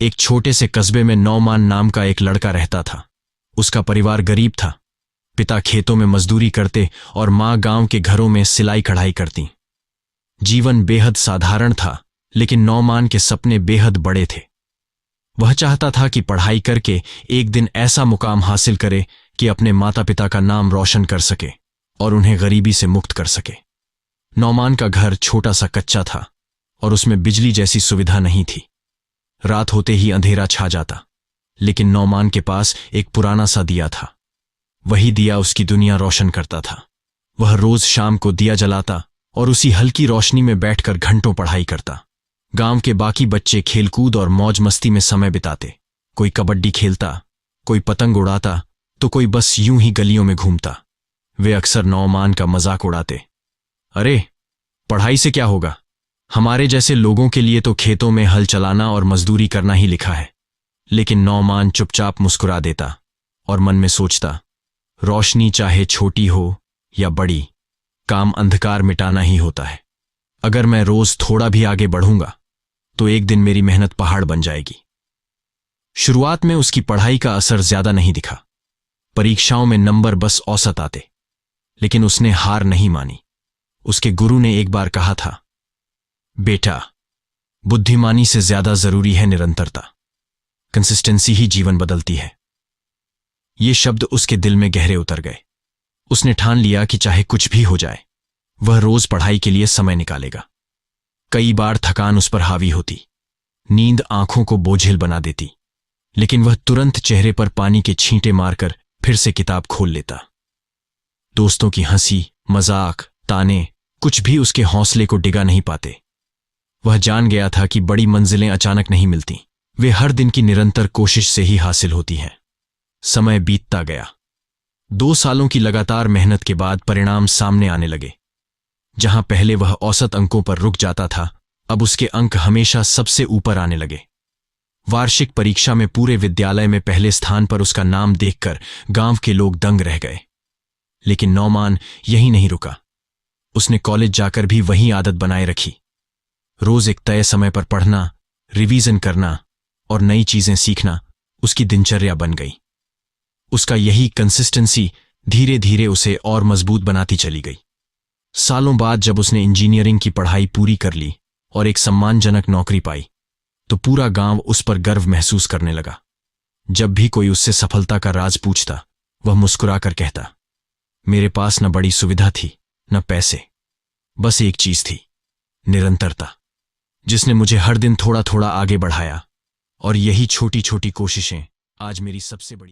एक छोटे से कस्बे में नौमान नाम का एक लड़का रहता था। उसका परिवार गरीब था। पिता खेतों में मजदूरी करते और मां गांव के घरों में सिलाई कढ़ाई करती। जीवन बेहद साधारण था, लेकिन नौमान के सपने बेहद बड़े थे। वह चाहता था कि पढ़ाई करके एक दिन ऐसा मुकाम हासिल करे कि अपने माता पिता का नाम रोशन कर सके और उन्हें गरीबी से मुक्त कर सके। नौमान का घर छोटा सा कच्चा था और उसमें बिजली जैसी सुविधा नहीं थी। रात होते ही अंधेरा छा जाता, लेकिन नौमान के पास एक पुराना सा दिया था। वही दिया उसकी दुनिया रोशन करता था। वह रोज शाम को दिया जलाता और उसी हल्की रोशनी में बैठकर घंटों पढ़ाई करता। गांव के बाकी बच्चे खेलकूद और मौज मस्ती में समय बिताते। कोई कबड्डी खेलता, कोई पतंग उड़ाता, तो कोई बस यूं ही गलियों में घूमता। वे अक्सर नौमान का मजाक उड़ाते। अरे, पढ़ाई से क्या होगा? हमारे जैसे लोगों के लिए तो खेतों में हल चलाना और मजदूरी करना ही लिखा है। लेकिन नौमान चुपचाप मुस्कुरा देता और मन में सोचता, रोशनी चाहे छोटी हो या बड़ी, काम अंधकार मिटाना ही होता है। अगर मैं रोज थोड़ा भी आगे बढ़ूंगा तो एक दिन मेरी मेहनत पहाड़ बन जाएगी। शुरुआत में उसकी पढ़ाई का असर ज्यादा नहीं दिखा। परीक्षाओं में नंबर बस औसत आते, लेकिन उसने हार नहीं मानी। उसके गुरु ने एक बार कहा था, बेटा, बुद्धिमानी से ज्यादा जरूरी है निरंतरता। कंसिस्टेंसी ही जीवन बदलती है। ये शब्द उसके दिल में गहरे उतर गए। उसने ठान लिया कि चाहे कुछ भी हो जाए, वह रोज पढ़ाई के लिए समय निकालेगा। कई बार थकान उस पर हावी होती, नींद आंखों को बोझिल बना देती, लेकिन वह तुरंत चेहरे पर पानी के छींटे मारकर फिर से किताब खोल लेता। दोस्तों की हंसी, मजाक, ताने कुछ भी उसके हौसले को डिगा नहीं पाते। वह जान गया था कि बड़ी मंजिलें अचानक नहीं मिलती, वे हर दिन की निरंतर कोशिश से ही हासिल होती हैं। समय बीतता गया। 2 सालों की लगातार मेहनत के बाद परिणाम सामने आने लगे। जहां पहले वह औसत अंकों पर रुक जाता था, अब उसके अंक हमेशा सबसे ऊपर आने लगे। वार्षिक परीक्षा में पूरे विद्यालय में पहले स्थान पर उसका नाम देखकर गांव के लोग दंग रह गए। लेकिन नौमान यहीं नहीं रुका। उसने कॉलेज जाकर भी वही आदत बनाए रखी। रोज एक तय समय पर पढ़ना, रिवीजन करना और नई चीजें सीखना उसकी दिनचर्या बन गई। उसका यही कंसिस्टेंसी धीरे धीरे उसे और मजबूत बनाती चली गई। सालों बाद जब उसने इंजीनियरिंग की पढ़ाई पूरी कर ली और एक सम्मानजनक नौकरी पाई, तो पूरा गांव उस पर गर्व महसूस करने लगा। जब भी कोई उससे सफलता का राज पूछता, वह मुस्कुराकर कहता, मेरे पास न बड़ी सुविधा थी, न पैसे, बस एक चीज थी, निरंतरता, जिसने मुझे हर दिन थोड़ा थोड़ा आगे बढ़ाया। और यही छोटी छोटी कोशिशें आज मेरी सबसे बड़ी